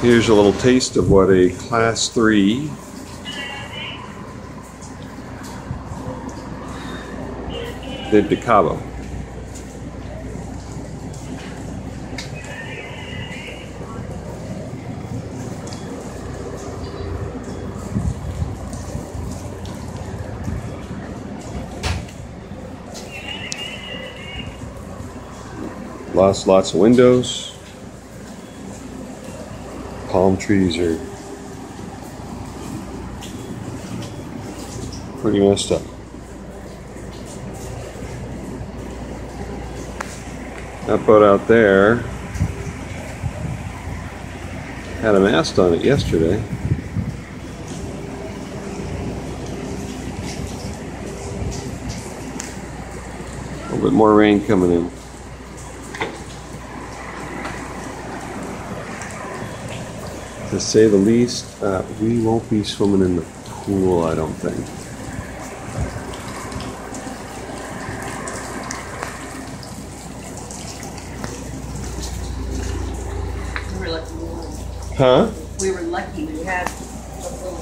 Here's a little taste of what a Class 3 did to Cabo. Lots of windows. Palm trees are pretty messed up. That boat out there had a mast on it yesterday. A little bit more rain coming in. To say the least, we won't be swimming in the pool, I don't think. We were lucky. Huh? We were lucky we had a little.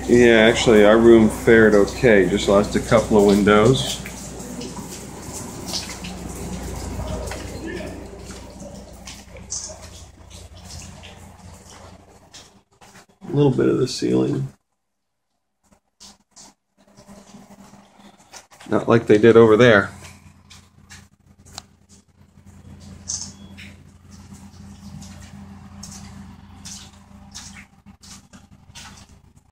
Yeah, actually our room fared okay. Just lost a couple of windows. A little bit of the ceiling. Not like they did over there.